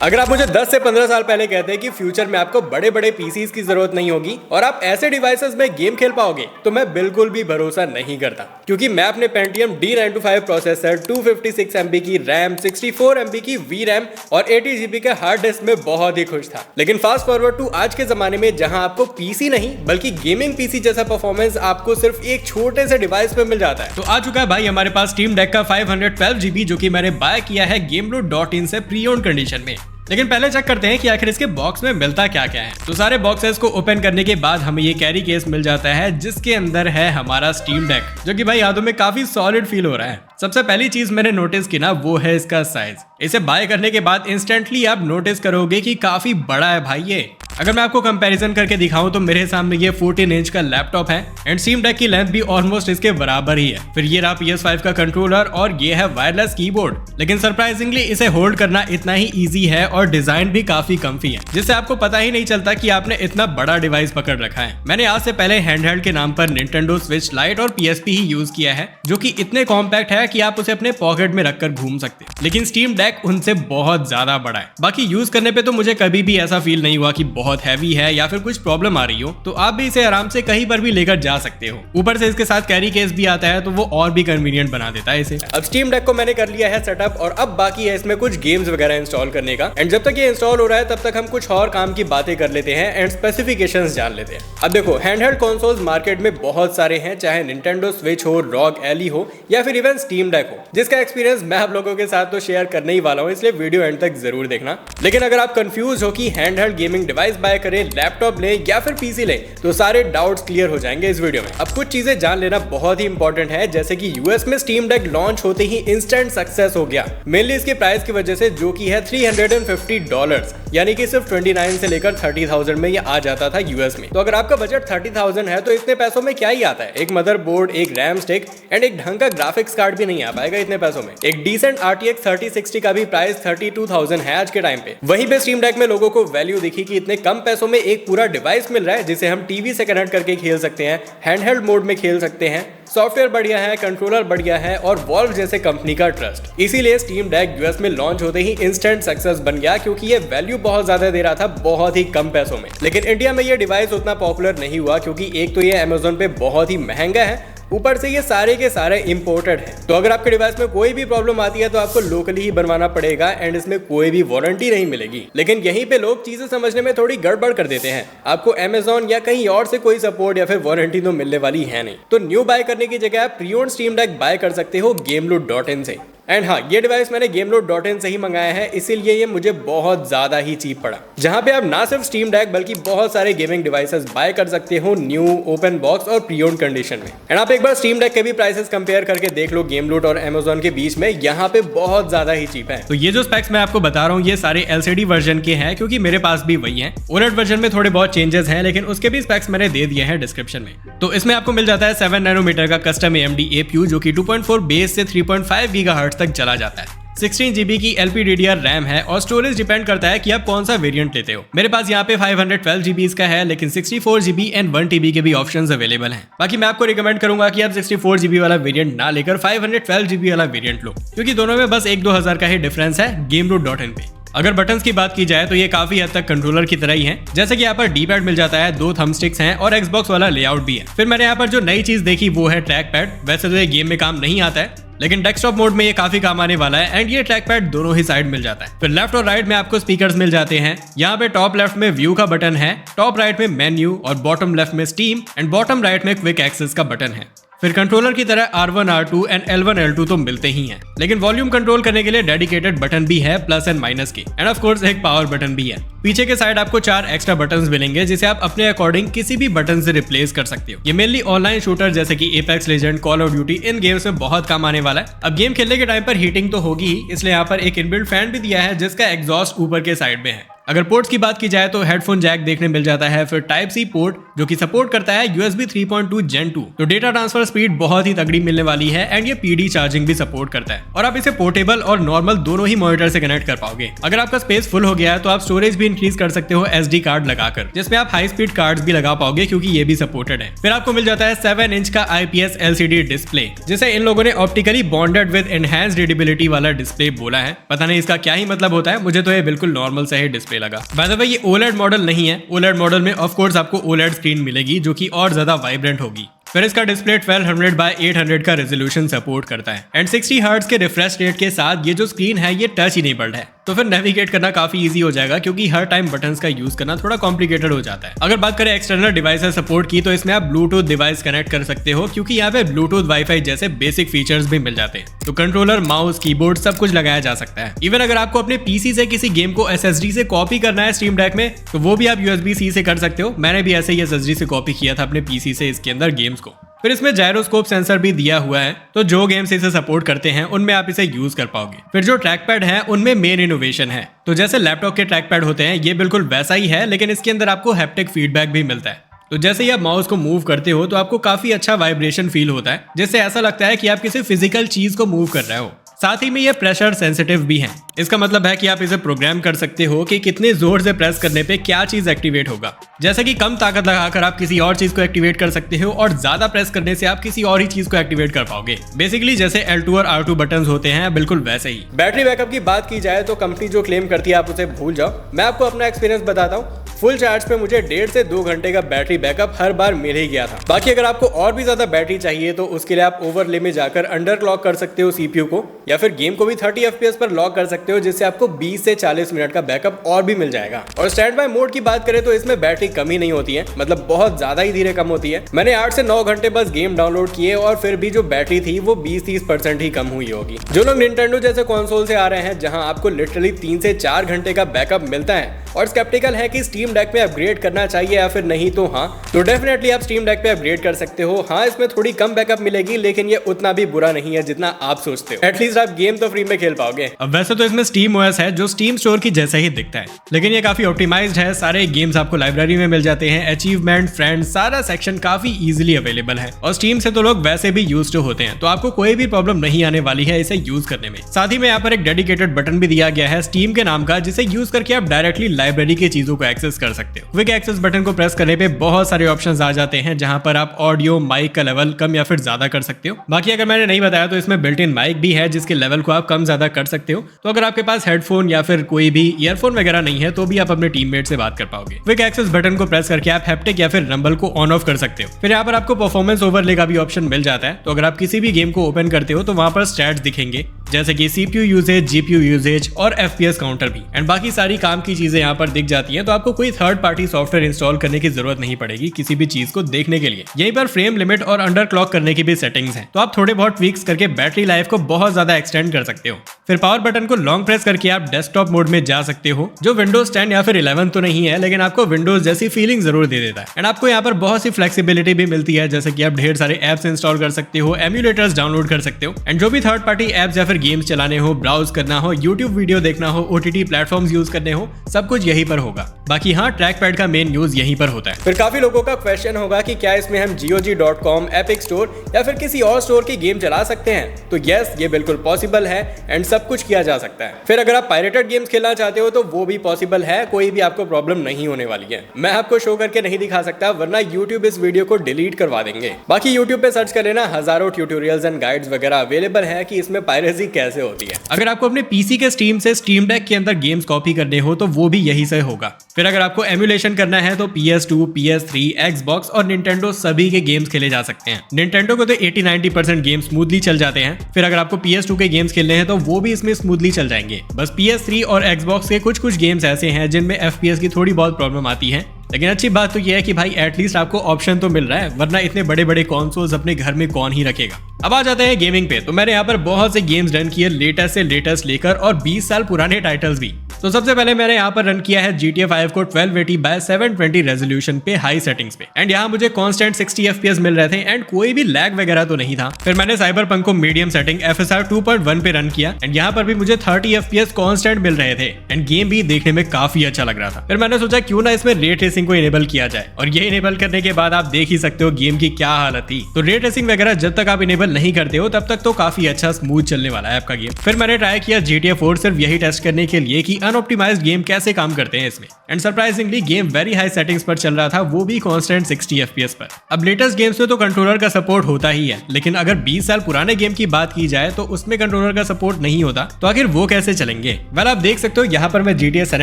अगर आप मुझे 10 से 15 साल पहले कहते हैं कि फ्यूचर में आपको बड़े बड़े पीसीज की जरूरत नहीं होगी और आप ऐसे डिवाइसेस में गेम खेल पाओगे तो मैं बिल्कुल भी भरोसा नहीं करता, क्योंकि मैं अपने Pentium D925 प्रोसेसर, 256 MB की रैम, 64 MB की VRAM और 80 GB के हार्ड डिस्क में बहुत ही खुश था। लेकिन फास्ट फॉरवर्ड टू आज के जमाने में जहां आपको पीसी नहीं बल्कि गेमिंग पीसी जैसा परफॉर्मेंस आपको सिर्फ एक छोटे से डिवाइस पे मिल जाता है। तो आ चुका है भाई हमारे पास Steam Deck का 512 GB जो कि मैंने बाय किया है gameloot.in से प्री ओन्ड कंडीशन में। लेकिन पहले चेक करते हैं कि आखिर इसके बॉक्स में मिलता क्या क्या है। तो सारे बॉक्सेस को ओपन करने के बाद हमें ये कैरी केस मिल जाता है जिसके अंदर है हमारा स्टीम डेक, जो कि भाई हाथों में काफी सॉलिड फील हो रहा है। सबसे पहली चीज मैंने नोटिस की ना वो है इसका साइज। इसे बाय करने के बाद इंस्टेंटली आप नोटिस करोगे कि काफी बड़ा है भाई ये। अगर मैं आपको कंपैरिजन करके दिखाऊं तो मेरे सामने ये 14 इंच का लैपटॉप है एंड स्टीम डेक की लेंथ भी ऑलमोस्ट इसके बराबर ही है। फिर ये रहा PS5 का कंट्रोलर और ये है वायरलेस कीबोर्ड। लेकिन सरप्राइजिंगली इसे होल्ड करना इतना ही इजी है और डिजाइन भी काफी कम्फी है, जिससे आपको पता ही नहीं चलता कि आपने इतना बड़ा डिवाइस पकड़ रखा है। मैंने आज से पहले हैंडहेल्ड के नाम पर Nintendo Switch Lite और PSP ही यूज किया है, जो कि इतने कॉम्पैक्ट है कि आप उसे अपने पॉकेट में रखकर घूम सकते हैं। लेकिन स्टीम डेक उनसे बहुत ज्यादा बड़ा है। बाकी यूज करने पे तो मुझे कभी भी ऐसा फील नहीं हुआ कि बहुत हैवी है या फिर कुछ प्रॉब्लम आ रही हो, तो आप भी इसे आराम से कहीं पर भी लेकर जा सकते हो। ऊपर से इसके साथ कैरी केस भी आता है तो वो और भी कन्वीनियंट बना देता है इसे। अब स्टीम डेक को मैंने कर लिया है सेटअप और अब बाकी है इसमें कुछ गेम्स वगैरह इंस्टॉल करने का। एंड जब तक ये इंस्टॉल हो रहा है तब तक हम कुछ और काम की बातें कर लेते हैं एंड स्पेसिफिकेशंस जान लेते हैं। अब देखो, हैंडहेल्ड कंसोल्स मार्केट में बहुत सारे हैं, चाहे Nintendo Switch हो, ROG Ally हो या फिर इवन स्टीम डेक हो, जिसका एक्सपीरियंस मैं आप लोगों के साथ तो शेयर करने ही वाला हूँ, इसलिए वीडियो एंड तक जरूर देखना। लेकिन अगर आप कंफ्यूज हो कि हैंडहेल्ड गेमिंग डिवाइस बाय करें, लैपटॉप ले या फिर पीसी ले, तो सारे डाउट्स क्लियर हो जाएंगे इस वीडियो में। अब कुछ चीजें जान लेना बहुत ही इंपॉर्टेंट है, जैसे कि यूएस में स्टीम डेक लॉन्च होते ही इंस्टेंट सक्सेस हो गया, मेनली इसके प्राइस की वजह से, जो कि है $350, यानी कि सिर्फ 29 से लेकर 30,000 में ये आ जाता था यूएस में। तो अगर आपका बजट 30,000 है तो इतने पैसों में क्या ही आता है, एक मदरबोर्ड, एक रैम स्टिक एंड एक ढंग का ग्राफिक्स कार्ड भी नहीं आ पाएगा इतने पैसों में। एक डिसेंट RTX 3060 का भी प्राइस 32,000 है आज के टाइम पे। वहीं पे स्टीम डेक में लोगों को वैल्यू दिखी कि इतने कम पैसों में एक पूरा डिवाइस मिल रहा है जिसे हम टीवी से कनेक्ट करके खेल सकते हैं, हैंडहेल्ड मोड में खेल सकते हैं, सॉफ्टवेयर बढ़िया है, कंट्रोलर बढ़िया है और वॉल्व जैसे कंपनी का ट्रस्ट। इसीलिए स्टीम डेक यूएस में लॉन्च होते ही इंस्टेंट सक्सेस बन गया, क्योंकि ये वैल्यू बहुत ज्यादा दे रहा था बहुत ही कम पैसों में। लेकिन इंडिया में ये डिवाइस उतना पॉपुलर नहीं हुआ, क्योंकि एक तो ये अमेज़न पे बहुत ही महंगा है, ऊपर से ये सारे के सारे इंपोर्टेड हैं। तो अगर आपके डिवाइस में कोई भी प्रॉब्लम आती है तो आपको लोकली ही बनवाना पड़ेगा एंड इसमें कोई भी वारंटी नहीं मिलेगी। लेकिन यहीं पे लोग चीजें समझने में थोड़ी गड़बड़ कर देते हैं। आपको अमेज़न या कहीं और से कोई सपोर्ट या फिर वारंटी तो मिलने वाली है नहीं। तो न्यू बाय करने की जगह आप pre owned steam deck buy कर सकते हो gameloot.in से। एंड हाँ, ये डिवाइस मैंने gameloot.in से ही मंगाया है, इसीलिए ये मुझे बहुत ज्यादा ही चीप पड़ा, जहां पे आप ना सिर्फ स्टीम डेक बल्कि बहुत सारे गेमिंग डिवाइसेस बाय कर सकते हो न्यू, ओपन बॉक्स और प्री ओन्ड कंडीशन में। एंड आप एक बार स्टीम डेक के भी प्राइसेस कंपेयर करके देख लो Gameloot और Amazon के बीच में, यहाँ पे बहुत ज्यादा ही चीप है। तो ये जो स्पेक्स मैं आपको बता रहा हूँ ये सारे LCD वर्जन के हैं, क्योंकि मेरे पास भी वही है। OLED वर्जन में थोड़े बहुत चेंजेस हैं, लेकिन उसके भी स्पेक्स मैंने दे दिए हैं डिस्क्रिप्शन में। तो इसमें आपको मिल जाता है 7 नैनोमीटर का कस्टम AMD APU, जो कि 2.4 बेस से 3.5 GHz तक चला जाता है। 16 GB की LPDDR रैम है और स्टोरेज डिपेंड करता है कि आप कौन सा वेरिएंट लेते हो। मेरे पास यहाँ पे 512 GB का है, लेकिन 64 GB एंड 1 TB के भी ऑप्शंस अवेलेबल हैं। बाकी मैं आपको रिकमेंड करूंगा कि आप 64 GB वाला वेरिएंट ना लेकर 512 GB वाला वेरिएंट लो, क्योंकि दोनों में बस 1-2 हज़ार का ही डिफरेंस है gameloot.in पे। अगर बटन्स की बात की जाए तो ये काफी हद तक कंट्रोलर की तरह ही हैं। जैसे कि यहाँ पर डी पैड मिल जाता है, 2 थंब स्टिक्स हैं और Xbox वाला लेआउट भी है। फिर मैंने यहाँ पर जो नई चीज देखी वो है ट्रैक पैड। वैसे तो ये गेम में काम नहीं आता है, लेकिन डेस्कटॉप मोड में ये काफी काम आने वाला है एंड ये ट्रैक पैड दोनों ही साइड मिल जाता है। फिर लेफ्ट और राइट में आपको स्पीकर्स मिल जाते हैं। यहाँ पे टॉप लेफ्ट में व्यू का बटन है, टॉप राइट में मेन्यू और बॉटम लेफ्ट में स्टीम एंड बॉटम राइट में क्विक एक्सेस का बटन है। फिर कंट्रोलर की तरह R1, R2 and L1, L2 तो मिलते ही हैं, लेकिन वॉल्यूम कंट्रोल करने के लिए डेडिकेटेड बटन भी है प्लस एंड माइनस की, एंड ऑफ कोर्स एक पावर बटन भी है। पीछे के साइड आपको 4 एक्स्ट्रा बटन्स मिलेंगे, जिसे आप अपने अकॉर्डिंग किसी भी बटन से रिप्लेस कर सकते हो। ये मेनली ऑनलाइन शूटर जैसे कि Apex Legends, Call of Duty, in games में बहुत काम आने वाला है। अब गेम खेलने के टाइम पर हीटिंग तो होगी ही, इसलिए यहाँ पर एक इनबिल्ट फैन भी दिया है जिसका एग्जॉस्ट ऊपर के साइड में है। अगर पोर्ट्स की बात की जाए तो हेडफोन जैक देखने मिल जाता है, फिर टाइप सी पोर्ट जो कि सपोर्ट करता है USB 3.2 Gen 2, तो डेटा ट्रांसफर स्पीड बहुत ही तगड़ी मिलने वाली है एंड ये PD चार्जिंग भी सपोर्ट करता है और आप इसे पोर्टेबल और नॉर्मल दोनों ही मॉनिटर से कनेक्ट कर पाओगे। अगर आपका स्पेस फुल हो गया है तो आप स्टोरेज भी इंक्रीज कर सकते हो SD कार्ड लगाकर, जिसमें आप हाई स्पीड कार्ड्स भी लगा पाओगे क्योंकि ये भी सपोर्टेड है। फिर आपको मिल जाता है 7 इंच का IPS LCD डिस्प्ले, जिसे इन लोगों ने optically bonded with enhanced readability वाला डिस्प्ले बोला है। पता नहीं इसका क्या ही मतलब होता है, मुझे तो ये बिल्कुल नॉर्मल सा ही डिस्प्ले लगा। बाय द वे ये OLED मॉडल नहीं है, OLED मॉडल में ऑफ कोर्स आपको OLED स्क्रीन मिलेगी जो कि और ज्यादा वाइब्रेंट होगी। फिर इसका डिस्प्ले 1200 बाय 800 का रेजोल्यूशन सपोर्ट करता है एंड 60 हर्ट्ज के रिफ्रेश रेट के साथ ये जो स्क्रीन है ये टच इनेबल्ड है, तो फिर नेविगेट करना काफी इजी हो जाएगा क्योंकि हर टाइम बटन्स का यूज करना थोड़ा कॉम्प्लिकेटेड हो जाता है। अगर बात करें एक्सटर्नल डिवाइसेस सपोर्ट की तो इसमें आप ब्लूटूथ डिवाइस कनेक्ट कर सकते हो क्योंकि यहाँ पे ब्लूटूथ वाईफाई जैसे बेसिक फीचर्स भी मिल जाते हैं, तो कंट्रोलर, माउस, कीबोर्ड सब कुछ लगाया जा सकता है। इवन अगर आपको अपने पीसी से किसी गेम को SSD से कॉपी करना है स्टीम डेक में तो वो भी आप USB-C से कर सकते हो। मैंने भी ऐसे ही SSD से कॉपी किया था अपने पीसी से इसके अंदर गेम्स को। फिर इसमें जायरोस्कोप सेंसर भी दिया हुआ है, तो जो गेम्स इसे सपोर्ट करते हैं उनमें आप इसे यूज कर पाओगे। फिर जो ट्रैक पैड है उनमें मेन इनोवेशन है, तो जैसे लैपटॉप के ट्रैक पैड होते हैं ये बिल्कुल वैसा ही है, लेकिन इसके अंदर आपको हैप्टिक फीडबैक भी मिलता है। तो जैसे ही आप माउस को मूव करते हो तो आपको काफी अच्छा वाइब्रेशन फील होता है, जिससे ऐसा लगता है कि आप किसी फिजिकल चीज को मूव कर रहे हो। साथ ही में ये प्रेशर सेंसिटिव भी है, इसका मतलब है कि आप इसे प्रोग्राम कर सकते हो कि कितने जोर से प्रेस करने पे क्या चीज एक्टिवेट होगा। जैसे कि कम ताकत लगाकर आप किसी और चीज को एक्टिवेट कर सकते हो और ज्यादा प्रेस करने से आप किसी और ही चीज को एक्टिवेट कर पाओगे। बेसिकली जैसे L2 और R2 बटन्स होते हैं बिल्कुल वैसे ही। बैटरी बैकअप की बात की जाए तो कंपनी जो क्लेम करती है आप उसे भूल जाओ। मैं आपको अपना एक्सपीरियंस बताता हूँ। फुल चार्ज पे मुझे 1.5 से 2 घंटे का बैटरी बैकअप हर बार मिल ही गया था। बाकी अगर आपको और भी ज्यादा बैटरी चाहिए तो उसके लिए आप ओवरले में जाकर अंडर क्लॉक कर सकते हो CPU को, या फिर गेम को भी 30 FPS पर लॉक कर सकते हो, जिससे आपको 20 से 40 मिनट का बैकअप और भी मिल जाएगा। और स्टैंड बाय मोड की बात करें तो इसमें बैटरी कम ही नहीं होती है, मतलब बहुत ज्यादा ही धीरे कम होती है। मैंने 8 से 9 घंटे बस गेम डाउनलोड किए और फिर भी जो बैटरी थी वो 20-30% ही कम हुई होगी। जो लोग निंटेंडो जैसे कंसोल से आ रहे हैं जहां आपको लिटरली 3 से 4 घंटे का बैकअप मिलता है और स्केप्टिकल है कि स्टीम डेक पे अपग्रेड करना चाहिए या फिर नहीं, तो हाँ, तो डेफिनेटली आप स्टीम डेक पे अपग्रेड कर सकते हो। हाँ, इसमें थोड़ी कम बैकअप मिलेगी लेकिन ये उतना भी बुरा नहीं है जितना आप सोचते हो। एटलीस्ट आप गेम तो फ्री में खेल पाओगे। अब वैसे तो इसमें स्टीम OS है जो स्टीम स्टोर की जैसा ही दिखता है, लेकिन ये काफी ऑप्टिमाइज्ड है। सारे गेम्स आपको लाइब्रेरी में मिल जाते हैं, अचीवमेंट, फ्रेंड्स, सारा सेक्शन काफी इजीली अवेलेबल है और स्टीम से तो लोग वैसे भी यूज्ड होते हैं, तो आपको कोई भी प्रॉब्लम नहीं आने वाली है इसे यूज करने में। साथ ही में यहाँ पर एक डेडिकेटेड बटन भी दिया गया है स्टीम के नाम का, जिसे यूज करके आप डायरेक्टली लाइब्रेरी की चीजों को एक्सेस कर सकते हो। क्विक एक्सेस बटन को प्रेस करने पे बहुत सारे ऑप्शंस आ जाते हैं जहां पर आप ऑडियो, माइक का लेवल कम या फिर ज्यादा कर सकते हो। बाकी अगर मैंने नहीं बताया तो इसमें बिल्ट इन माइक भी है जिसके लेवल को आप कम ज्यादा कर सकते हो, तो अगर आपके पास हेडफोन या फिर कोई भी ईयरफोन वगैरह नहीं है तो भी आप अपने टीममेट से बात कर पाओगे। क्विक एक्सेस बटन को प्रेस करके आप हैप्टिक या फिर रंबल को ऑन ऑफ कर सकते हो। फिर यहाँ पर आपको परफॉर्मेंस ओवरले का भी ऑप्शन मिल जाता है, तो अगर आप किसी भी गेम को ओपन करते हो तो वहां पर स्टैट्स दिखेंगे जैसे कि CPU यूजेज, GPU यूजेज और FPS काउंटर भी, एंड बाकी सारी काम की चीजें यहाँ पर दिख जाती हैं। तो आपको कोई थर्ड पार्टी सॉफ्टवेयर इंस्टॉल करने की जरूरत नहीं पड़ेगी किसी भी चीज को देखने के लिए। यहीं पर फ्रेम लिमिट और अंडर क्लॉक करने की भी सेटिंग्स हैं, तो आप थोड़े बहुत ट्वीक्स करके बैटरी लाइफ को बहुत ज्यादा एक्सटेंड कर सकते हो। फिर पावर बटन को लॉन्ग प्रेस करके आप डेस्कटॉप मोड में जा सकते हो, जो विंडोज 10 या फिर 11 तो नहीं है, लेकिन आपको विंडोज जैसी फीलिंग जरूर दे देता है। एंड आपको यहाँ पर बहुत सी फ्लेक्सिबिलिटी भी मिलती है, जैसे कि आप ढेर सारे एप्स इंस्टॉल कर सकते हो, एम्यूलेटर्स डाउनलोड कर सकते हो, एंड जो भी थर्ड पार्टी एप्स या फिर गेम्स चलाने हो, ब्राउज करना हो, यूट्यूब वीडियो देखना हो, OTT प्लेटफॉर्म्स यूज करने हो, सब कुछ यहीं पर होगा। बाकी हाँ, ट्रैक पैड का मेन यूज यहीं पर होता है। फिर काफी लोगों का क्वेश्चन होगा कि क्या इसमें हम GOG.com, एपिक स्टोर या फिर किसी और स्टोर की गेम चला सकते हैं? तो यस, ये बिल्कुल पॉसिबल है एंड सब कुछ किया जा सकता है। फिर अगर आप पायरेटेड गेम्स खेलना चाहते हो तो वो भी पॉसिबल है, कोई भी आपको प्रॉब्लम नहीं होने वाली है। मैं आपको शो करके नहीं दिखा सकता वरना यूट्यूब इस वीडियो को डिलीट करवा देंगे। बाकी यूट्यूब पे सर्च कर लेना, हजारों ट्यूटोरियल्स एंड गाइड्स वगैरह अवेलेबल है कि इसमें पायरेसी कैसे होती है। अगर आपको अपने पीसी के स्टीम से स्टीम डेक के अंदर गेम्स कॉपी करने हो तो वो भी यही से होगा। फिर अगर आपको एमुलेशन करना है तो PS2, PS3, Xbox और Nintendo सभी के गेम्स खेले जा सकते हैं। Nintendo को तो 80-90% गेम स्मूथली चल जाते हैं। फिर अगर आपको PS2 के गेम्स खेलने हैं तो वो भी इसमें स्मूथली चल जाएंगे। बस PS3 और Xbox के कुछ गेम्स ऐसे हैं जिनमें FPS की थोड़ी बहुत प्रॉब्लम आती है, लेकिन अच्छी बात तो यह है कि भाई एटलीस्ट आपको ऑप्शन तो मिल रहा है, वरना इतने बड़े बड़े कंसोल्स अपने घर में कौन ही रखेगा। अब आ जाते हैं गेमिंग पे। तो मैंने यहाँ पर बहुत से गेम्स रन किए, लेटेस्ट से लेटेस्ट लेकर और 20 साल पुराने टाइटल्स भी। तो सबसे पहले मैंने यहाँ पर रन किया है GTA 5 को 1280 बाय 720 रेजोल्यूशन पे हाई सेटिंग्स पे, एंड यहाँ मुझे कांस्टेंट 60 FPS मिल रहे थे एंड कोई भी लैग वगैरह तो नहीं था। फिर मैंने साइबरपंक को मीडियम सेटिंग FSR 2.1 पे रन किया एंड यहाँ पर भी मुझे 30 FPS कांस्टेंट मिल रहे थे एंड गेम भी देखने में काफी अच्छा लग रहा था। फिर मैंने सोचा क्यों ना इसमें रे ट्रेसिंग को इनेबल किया जाए, और ये इनेबल करने के बाद आप देख ही सकते हो गेम की क्या हालत थी। तो रे ट्रेसिंग वगैरह जब तक आप इनेबल नहीं करते हो तब तक तो काफी अच्छा स्मूथ चलने वाला है आपका गेम। फिर मैंने ट्राई किया GTA 4 सिर्फ यही टेस्ट करने के लिए कि अनऑप्टिमाइज्ड गेम कैसे काम करते हैं इसमें, and surprisingly game very high settings पर चल रहा था, वो भी कांस्टेंट 60 FPS पर। अब लेटेस्ट गेम्स में तो कंट्रोलर का सपोर्ट होता ही है, लेकिन अगर 20 साल पुराने गेम की बात की जाए तो उसमें कंट्रोलर का सपोर्ट नहीं होता, तो आखिर वो कैसे चलेंगे? वेल आप देख सकते हो यहाँ पर मैं GTA San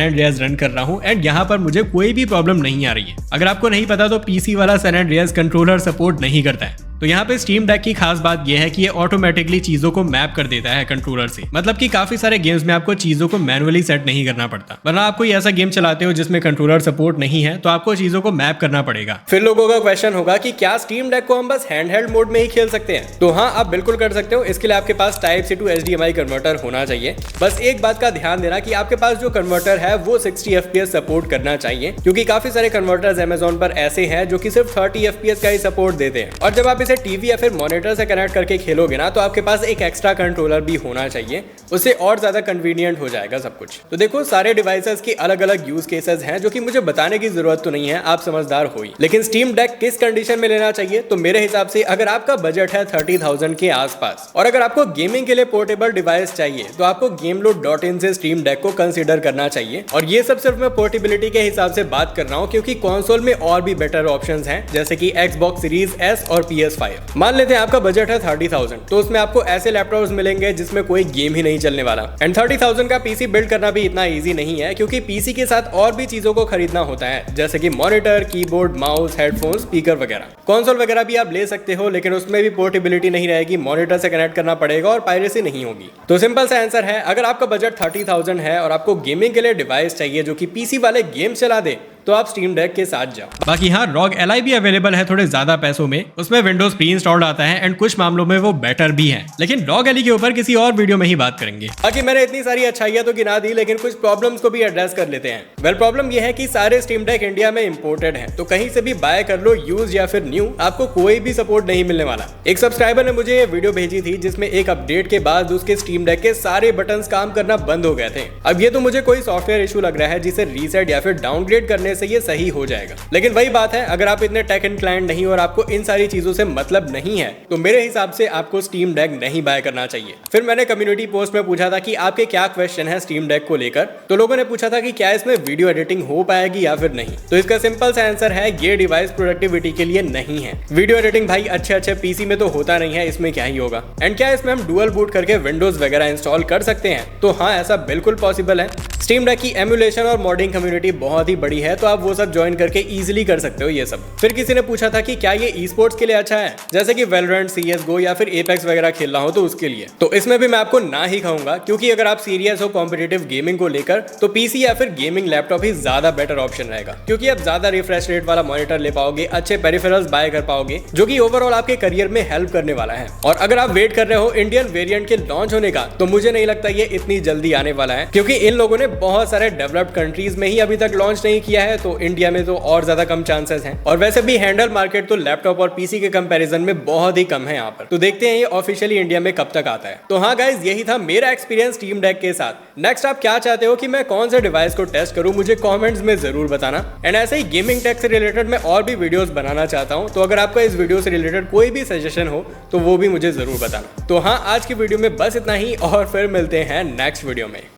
Andreas रन कर रहा हूँ एंड यहाँ पर मुझे कोई भी प्रॉब्लम नहीं आ रही है। अगर आपको नहीं पता तो PC वाला San Andreas कंट्रोलर सपोर्ट नहीं करता है। तो यहाँ पे स्टीम डेक की खास बात यह है कि ये ऑटोमेटिकली चीजों को मैप कर देता है कंट्रोलर से, मतलब कि काफी सारे गेम्स में आपको चीजों को मैनुअली सेट नहीं करना पड़ता, वरना आप कोई ऐसा गेम चलाते हो जिसमें कंट्रोलर सपोर्ट नहीं है तो आपको चीजों को मैप करना पड़ेगा। फिर लोगों का क्वेश्चन होगा कि क्या स्टीम डेक को हम बस हैंडहेल्ड मोड में ही खेल सकते हैं? तो हाँ, आप बिल्कुल कर सकते हो। इसके लिए आपके पास Type-C to HDMI कन्वर्टर होना चाहिए। बस एक बात का ध्यान देना कि आपके पास जो कन्वर्टर है वो 60 FPS सपोर्ट करना चाहिए, क्योंकि काफी सारे कन्वर्टर्स Amazon पर ऐसे हैं जो कि सिर्फ 30 FPS का ही सपोर्ट देते हैं। और जब आप इसे टीवी या फिर मॉनिटर से कनेक्ट करके खेलोगे ना, तो आपके पास एक एक्स्ट्रा कंट्रोलर भी होना चाहिए, उससे और ज्यादा कन्वीनियंट हो जाएगा सब कुछ। तो देखो, सारे डिवाइसेस की अलग अलग यूज केसेस हैं जो कि मुझे बताने की जरूरत तो नहीं है, आप समझदार हो ही। लेकिन स्टीम डेक किस कंडीशन में लेना चाहिए? तो मेरे हिसाब से अगर आपका बजट है 30,000 के आसपास और अगर आपको गेमिंग के लिए पोर्टेबल डिवाइस चाहिए तो आपको gameload.in से स्टीम डेक को कंसीडर करना चाहिए। और ये सब सिर्फ मैं पोर्टेबिलिटी के हिसाब से बात कर रहा हूँ, क्योंकि कंसोल में और भी बेटर ऑप्शंस हैं, जैसे कि Xbox Series S और PS5। मान लेते हैं आपका बजट है 30,000, तो उसमें आपको ऐसे लैपटॉप्स मिलेंगे जिसमें कोई गेम ही नहीं चलने वाला। एंड 30,000 का पीसी बिल्ड करना भी इतना इजी नहीं है, क्योंकि पीसी के साथ और भी चीजों को खरीदना होता है, जैसे कि monitor, keyboard, mouse, headphone, speaker वगैरह। कंसोल वगैरह भी आप ले सकते हो, लेकिन उसमें भी पोर्टेबिलिटी नहीं रहेगी, मॉनिटर से कनेक्ट करना पड़ेगा और पायरेसी नहीं होगी। तो सिंपल सा आंसर है, अगर आपका बजट 30,000 है और आपको गेमिंग के लिए डिवाइस चाहिए जो कि पीसी वाले गेम चला दे, तो आप स्टीम डेक के साथ जाओ। बाकी हाँ, ROG Ally भी अवेलेबल है थोड़े ज्यादा पैसों में, उसमें विंडोज प्री इंस्टॉल्ड आता है एंड कुछ मामलों में वो बेटर भी है, लेकिन ROG Ally के ऊपर किसी और वीडियो में ही बात करेंगे। बाकी मैंने इतनी सारी अच्छाइयां तो गिना दी, लेकिन कुछ प्रॉब्लम्स को भी एड्रेस कर लेते हैं। वेल, प्रॉब्लम ये है कि सारे स्टीम डेक इंडिया में इंपोर्टेड हैं, तो कहीं से भी बाय कर लो, यूज या फिर न्यू, आपको कोई भी सपोर्ट नहीं मिलने वाला। एक सब्सक्राइबर ने मुझे ये वीडियो भेजी थी जिसमें एक अपडेट के बाद उसके स्टीम डेक के सारे बटन्स काम करना बंद हो गए थे। अब ये तो मुझे कोई सॉफ्टवेयर इशू लग रहा है, जिसे रीसेट या फिर डाउनग्रेड करने से ये सही हो जाएगा। लेकिन वही बात है, अगर आप इतने टेक इनक्लाइंड नहीं और आपको इन सारी चीजों से मतलब नहीं है, तो मेरे हिसाब से आपको स्टीम डेक नहीं बाय करना चाहिए। फिर मैंने कम्युनिटी पोस्ट में पूछा था कि आपके क्या क्वेश्चन है स्टीम डेक को लेकर, तो लोगों ने पूछा था कि क्या इसमें वीडियो एडिटिंग हो पाएगी या फिर नहीं। तो इसका सिंपल सा आंसर है, ये डिवाइस प्रोडक्टिविटी के लिए नहीं है। वीडियो एडिटिंग भाई अच्छे पीसी में तो होता नहीं है, इसमें क्या ही होगा। एंड क्या इसमें हम डुअल बूट करके विंडोज वगैरह इंस्टॉल कर सकते हैं? तो हाँ, ऐसा बिल्कुल पॉसिबल है। स्टीम डेक की एमुलेशन और मॉडिंग कम्युनिटी बहुत ही बड़ी है, तो आप वो सब ज्वाइन करके इजीली कर सकते हो ये सब। फिर किसी ने पूछा था कि क्या ये ई स्पोर्ट्स के लिए अच्छा है, जैसे कि वेलोरेंट, CSGO या फिर एपेक्स वगैरह खेलना हो तो उसके लिए। तो इसमें भी मैं आपको ना ही कहूंगा, क्योंकि अगर आप सीरियस हो कॉम्पिटिटिव गेमिंग को लेकर, तो पीसी या फिर गेमिंग लैपटॉप ही ज्यादा बेटर ऑप्शन रहेगा, क्योंकि आप ज्यादा रिफ्रेश रेट वाला मॉनिटर ले पाओगे, अच्छे पेरिफेरल्स बाय कर पाओगे, जो कि ओवरऑल आपके करियर में हेल्प करने वाला है। और अगर आप वेट कर रहे हो इंडियन वेरिएंट के लॉन्च होने का, तो मुझे नहीं लगता ये इतनी जल्दी आने वाला है, क्योंकि इन लोगों ने बहुत सारे डेवलप्ड कंट्रीज में ही अभी तक लॉन्च नहीं किया है, तो इंडिया में तो और ज्यादा कम चांसेस हैं। और वैसे भी हैंडल मार्केट तो लैपटॉप और पीसी के कंपैरिजन में बहुत ही कम है यहाँ पर। तो देखते हैं ये ऑफिशियली इंडिया में कब तक आता है। तो हाँ गाइज, यही था मेरा एक्सपीरियंस स्टीम डेक के साथ। नेक्स्ट आप क्या चाहते हो कि मैं कौन से डिवाइस को टेस्ट करूं, मुझे कमेंट्स में जरूर बताना। एंड ऐसे ही गेमिंग टेक से रिलेटेड मैं और भी वीडियोस बनाना चाहता हूं, तो अगर आपका इस वीडियो से रिलेटेड कोई भी सजेशन हो तो वो भी मुझे जरूर बताना। तो हाँ, आज की वीडियो में बस इतना ही, और फिर मिलते हैं नेक्स्ट वीडियो में।